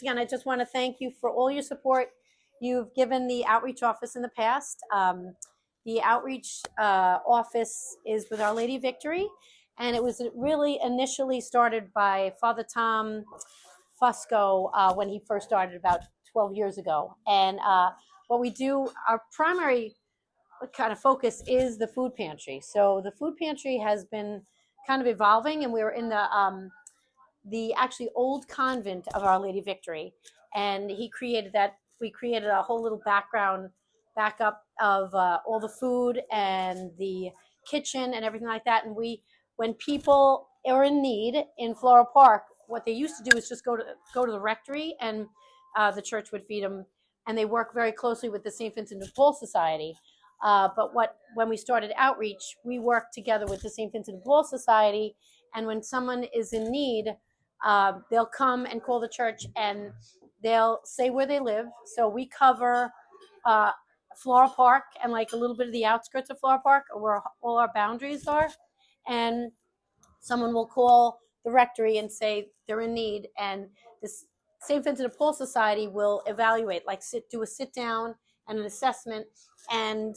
Again, I just want to thank you for all your support you've given the outreach office in the past. The outreach office is with Our Lady Victory, and it was really initially started by Father Tom Fusco when he first started about 12 years ago. And what we do, our primary kind of focus is the food pantry. So the food pantry has been kind of evolving, and we were in the actually old convent of Our Lady Victory, and he created that. We created a whole little backup of all the food and the kitchen and everything like that. And when people are in need in Floral Park, what they used to do is just go to the rectory, and the church would feed them. And they work very closely with the St. Vincent de Paul Society. But when we started outreach, we worked together with the St. Vincent de Paul Society, and when someone is in need, they'll come and call the church, and they'll say where they live. So we cover Floral Park and like a little bit of the outskirts of Floral Park, where all our boundaries are. And someone will call the rectory and say they're in need, and this St. Vincent de Paul Society will evaluate, like do a sit down and an assessment, and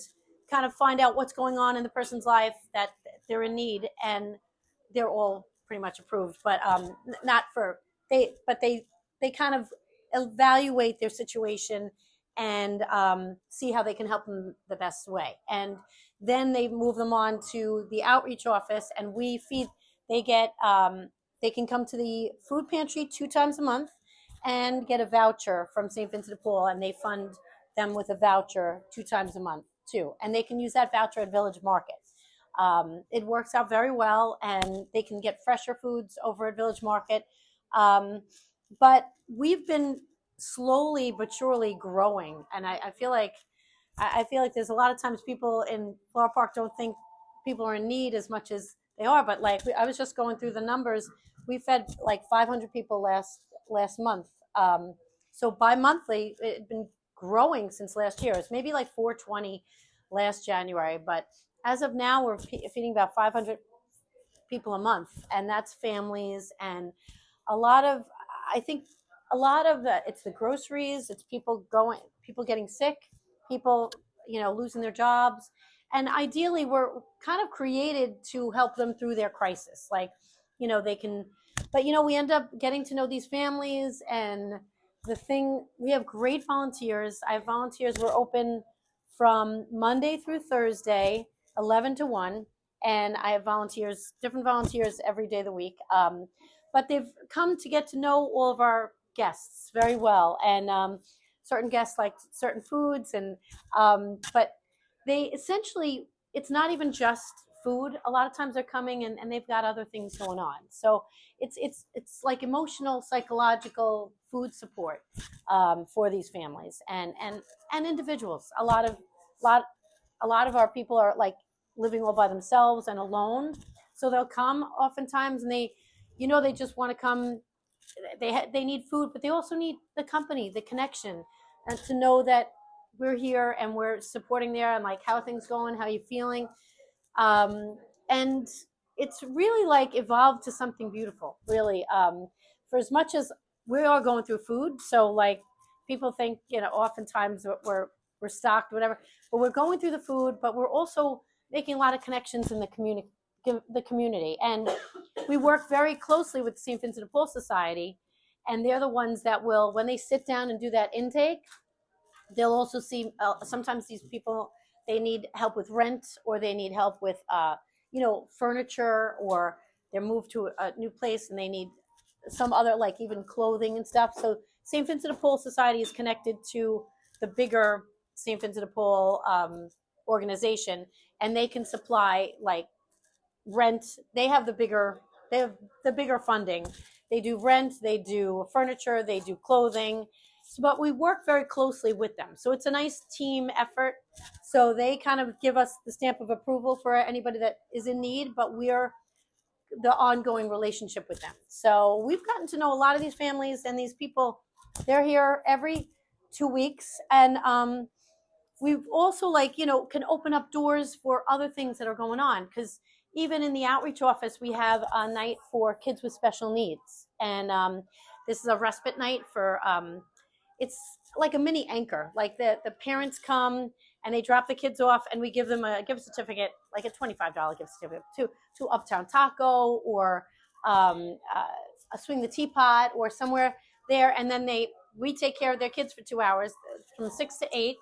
kind of find out what's going on in the person's life that they're in need. And they're all pretty much approved, but not for they kind of evaluate their situation and see how they can help them the best way. And then they move them on to the outreach office, and we feed. They can come to the food pantry 2 times a month and get a voucher from St. Vincent de Paul, and they fund them with a voucher 2 times a month too. And they can use that voucher at Village Market. It works out very well, and they can get fresher foods over at Village Market. But we've been slowly but surely growing, and I feel like there's a lot of times people in Floral Park don't think people are in need as much as they are. But like I was just going through the numbers, we fed like 500 people last month. So bi-monthly, it's been growing since last year. It's maybe like 420 last January, but as of now, we're feeding about 500 people a month, and that's families. And I think a lot of it's the groceries, it's people getting sick, people, losing their jobs. And ideally, we're kind of created to help them through their crisis. Like, they can, but, we end up getting to know these families. And we have great volunteers. I have volunteers. We're open from Monday through Thursday, 11 to 1, and I have different volunteers every day of the week. But they've come to get to know all of our guests very well, and certain guests like certain foods, and but they essentially, it's not even just food. A lot of times they're coming and they've got other things going on. So it's like emotional, psychological food support for these families and individuals. A lot of our people are like living all by themselves and alone. So they'll come oftentimes, and they just want to come. They need food, but they also need the company, the connection, and to know that we're here and we're supporting there, and like, how are things going? How are you feeling? And it's really like evolved to something beautiful, really. For as much as we are going through food, so like people think, oftentimes we're stocked, whatever, but we're going through the food, but we're also making a lot of connections in the community. And we work very closely with the St. Vincent de Paul Society, and they're the ones that will, when they sit down and do that intake, they'll also see sometimes these people, they need help with rent, or they need help with furniture, or they're moved to a new place and they need some other, like even clothing and stuff. So St. Vincent de Paul Society is connected to the bigger St. Vincent de Paul organization, and they can supply like rent. They have the bigger funding. They do rent, they do furniture, they do clothing. But we work very closely with them. So it's a nice team effort. So they kind of give us the stamp of approval for anybody that is in need, but we're the ongoing relationship with them. So we've gotten to know a lot of these families and these people. They're here every 2 weeks. And we've also can open up doors for other things that are going on. Because even in the outreach office, we have a night for kids with special needs. And This is a respite night for it's like a mini anchor. Like the parents come and they drop the kids off, and we give them a gift certificate, like a $25 gift certificate to Uptown Taco or a Swing the Teapot or somewhere there, and then we take care of their kids for 2 hours from 6 to 8,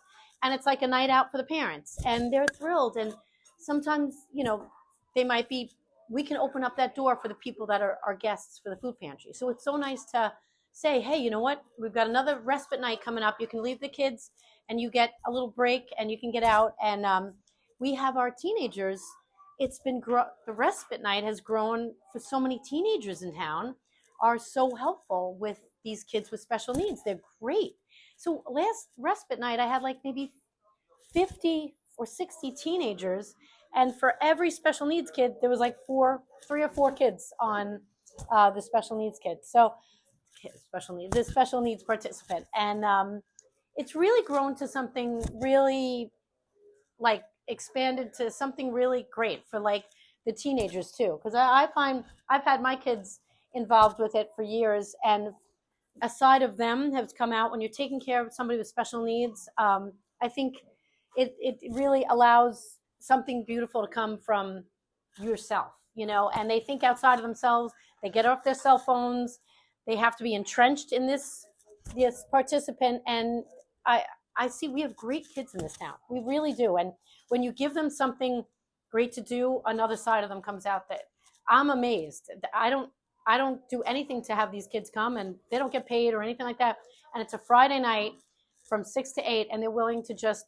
and it's like a night out for the parents, and they're thrilled. And sometimes, they might be. We can open up that door for the people that are our guests for the food pantry. So it's so nice to say, hey, you know what? We've got another respite night coming up. You can leave the kids and you get a little break and you can get out. And we have our teenagers. It's been the respite night has grown for so many teenagers in town are so helpful with these kids with special needs. They're great. So last respite night, I had like maybe 50 or 60 teenagers, and for every special needs kid, there was like 3 or 4 kids on the special needs kid. So the special needs participant, and it's really grown to something really like expanded to something really great for like the teenagers too. Because I find I've had my kids involved with it for years, and a side of them has come out when you're taking care of somebody with special needs. I think it really allows something beautiful to come from yourself, and they think outside of themselves. They get off their cell phones. They have to be entrenched in this participant. And I see we have great kids in this town. We really do. And when you give them something great to do, another side of them comes out that I'm amazed. I don't do anything to have these kids come, and they don't get paid or anything like that. And it's a Friday night from 6 to 8, and they're willing to just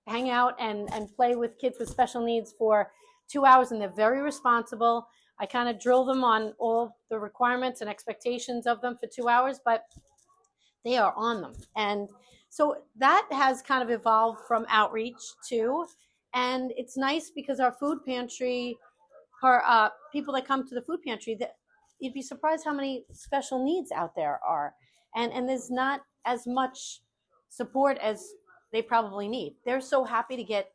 hang out and play with kids with special needs for 2 hours, and they're very responsible. I kind of drill them on all the requirements and expectations of them for 2 hours, but they are on them. And so that has kind of evolved from outreach too. And it's nice because our food pantry, people that come to the food pantry, you'd be surprised how many special needs out there are. And there's not as much support as they probably need. They're so happy to get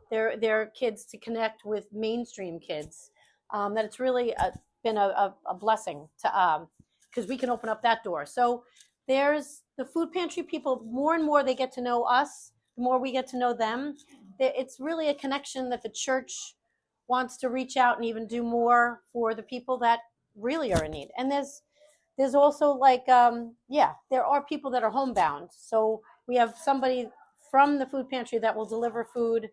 their kids to connect with mainstream kids that it's really been a blessing to because we can open up that door. So there's the food pantry people. More and more they get to know us. The more we get to know them. It's really a connection that the church wants to reach out and even do more for the people that really are in need. And there's also like there are people that are homebound. So we have somebody from the food pantry that will deliver food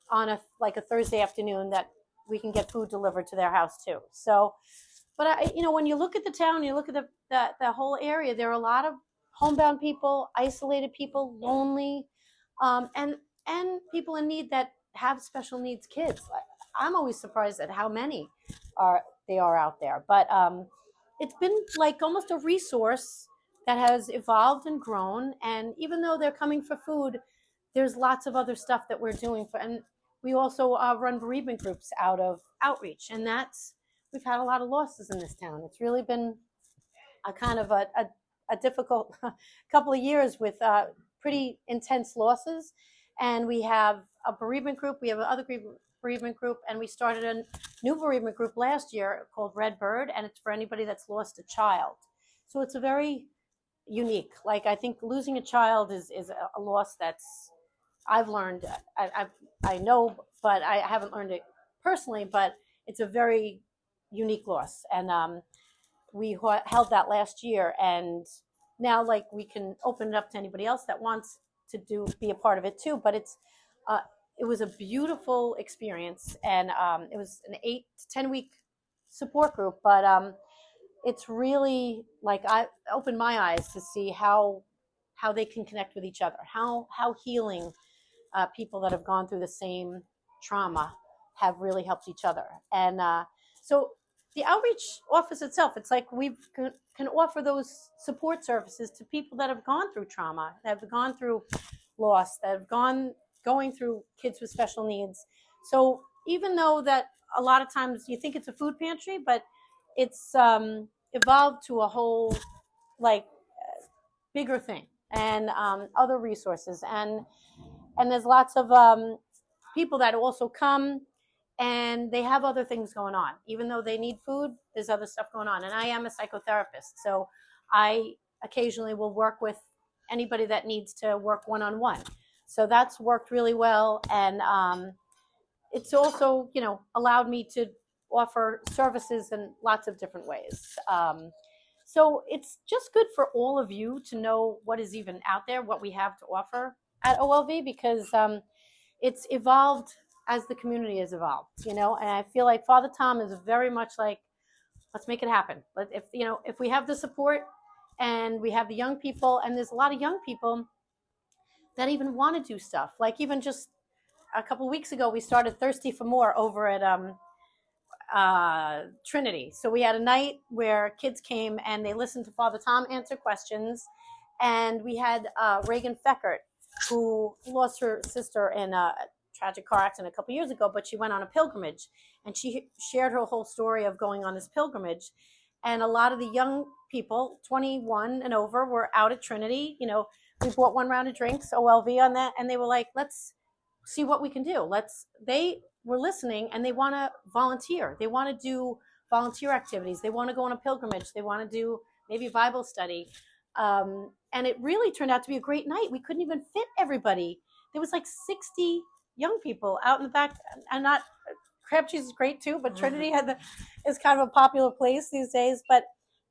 on a Thursday afternoon that we can get food delivered to their house too. So, but when you look at the town, you look at the whole area, there are a lot of homebound people, isolated people, lonely, and people in need that have special needs kids. I'm always surprised at how many are out there. But it's been like almost a resource that has evolved and grown. And even though they're coming for food, there's lots of other stuff that we're doing and we also run bereavement groups out of outreach, and we've had a lot of losses in this town. It's really been a kind of a difficult couple of years with pretty intense losses. And we have a bereavement group, we have another bereavement group, and we started a new bereavement group last year called Red Bird, and it's for anybody that's lost a child. So it's a very unique, like I think losing a child is a loss that's I've learned, I know, but I haven't learned it personally, but it's a very unique loss. And we held that last year, and now like we can open it up to anybody else that wants to be a part of it too. But it was a beautiful experience, and it was an 8 to 10 week support group, but it's really like I opened my eyes to see how they can connect with each other, how healing people that have gone through the same trauma have really helped each other. And so the outreach office itself, it's like we can offer those support services to people that have gone through trauma, that have gone through loss, that have going through kids with special needs. So even though that a lot of times you think it's a food pantry, but it's evolved to a whole like bigger thing, and other resources, and there's lots of people that also come and they have other things going on. Even though they need food, there's other stuff going on. And I am a psychotherapist, so I occasionally will work with anybody that needs to work one-on-one. So that's worked really well. And it's also, allowed me to offer services in lots of different ways. So it's just good for all of you to know what is even out there, what we have to offer at OLV, because it's evolved as the community has evolved, and I feel like Father Tom is very much like, let's make it happen. But if we have the support and we have the young people, and there's a lot of young people that even want to do stuff, like even just a couple of weeks ago, we started Thirsty for More over at Trinity. So we had a night where kids came and they listened to Father Tom answer questions. And we had Reagan Feckert, who lost her sister in a tragic car accident a couple years ago, but she went on a pilgrimage. And she shared her whole story of going on this pilgrimage. And a lot of the young people, 21 and over, were out at Trinity. We bought one round of drinks, OLV on that, and they were like, let's see what we can do. They were listening, and they want to volunteer. They want to do volunteer activities. They want to go on a pilgrimage. They want to do maybe Bible study. And it really turned out to be a great night. We couldn't even fit everybody. There was like 60 young people out in the back. And not Crab Cheese is great too, but Trinity is kind of a popular place these days. But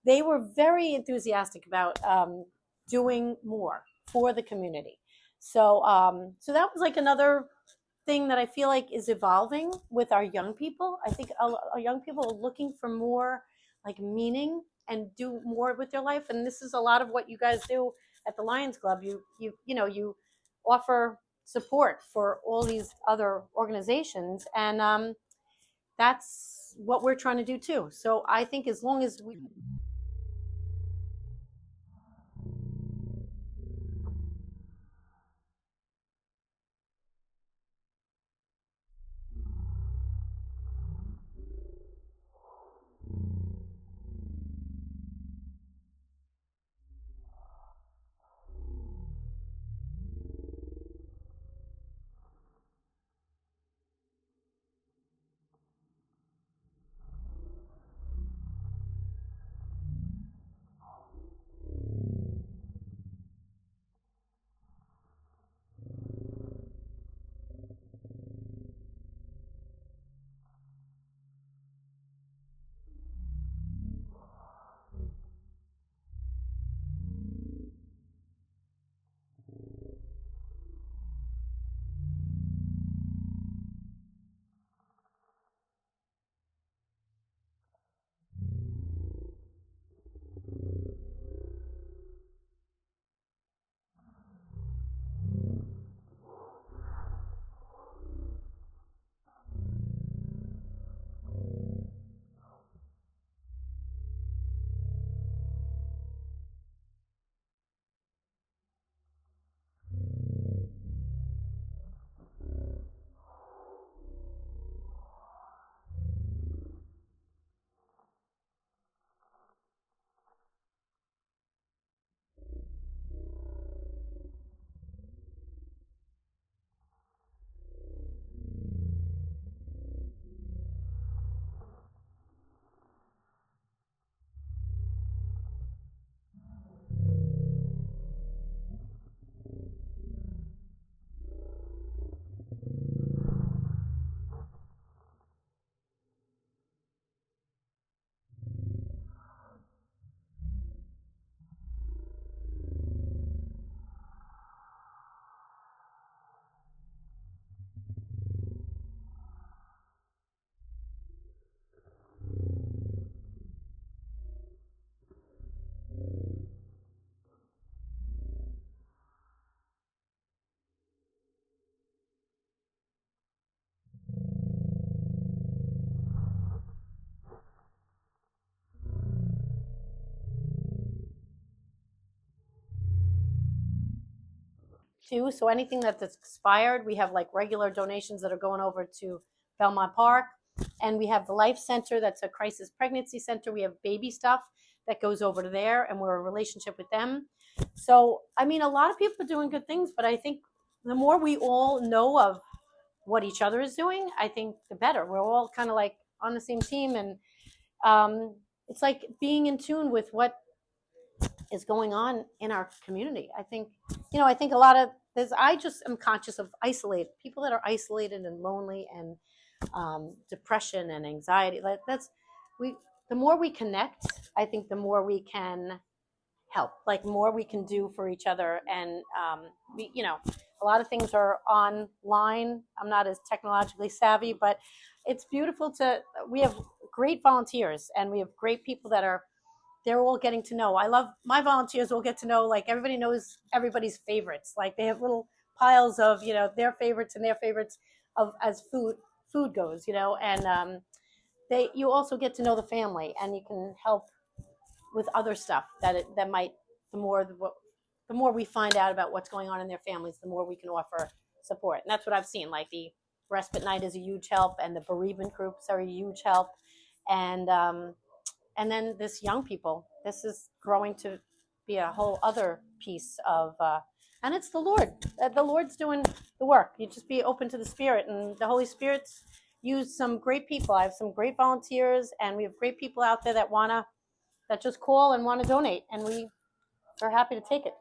they were very enthusiastic about doing more for the community. So that was like another thing that I feel like is evolving with our young people. I think our young people are looking for more like meaning and do more with their life. And this is a lot of what you guys do at the Lions Club. You offer support for all these other organizations, and that's what we're trying to do too. So I think as long as we too. So anything that's expired, we have like regular donations that are going over to Belmont Park. And we have the Life Center, that's a crisis pregnancy center. We have baby stuff that goes over to there, and we're in a relationship with them. So, I mean, a lot of people are doing good things, but I think the more we all know of what each other is doing, I think the better. We're all kind of like on the same team, and it's like being in tune with what is going on in our community. I think, I think a lot of this, I just am conscious of isolated people that are isolated and lonely and depression and anxiety. Like the more we connect, I think the more we can help, like more we can do for each other. And a lot of things are online. I'm not as technologically savvy, but it's beautiful we have great volunteers, and we have great people they're all getting to know. I love my volunteers will get to know, like everybody knows everybody's favorites. Like they have little piles of, their favorites and their favorites of as food goes, and you also get to know the family, and you can help with other stuff that might, the more we find out about what's going on in their families, the more we can offer support. And that's what I've seen. Like the Respite Night is a huge help, and the bereavement groups are a huge help. And then this young people, this is growing to be a whole other piece of, and it's the Lord. The Lord's doing the work. You just be open to the Spirit, and the Holy Spirit's used some great people. I have some great volunteers, and we have great people out there that just call and want to donate, and we are happy to take it.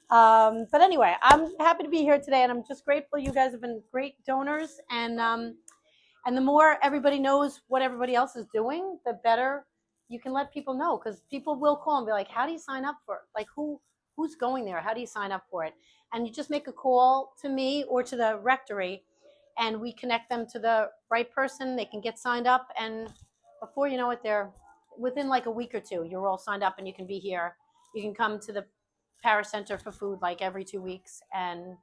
But anyway, I'm happy to be here today, and I'm just grateful. You guys have been great donors, and the more everybody knows what everybody else is doing, the better you can let people know, because people will call and be like, how do you sign up for it? Like who's going there? How do you sign up for it? And you just make a call to me or to the rectory, and we connect them to the right person. They can get signed up, and before you know it, they're within like a week or two, you're all signed up, and you can be here. You can come to the Parish Center for food like every 2 weeks and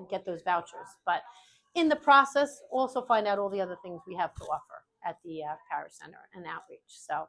get those vouchers. But in the process, also find out all the other things we have to offer at the Parish Center and outreach. So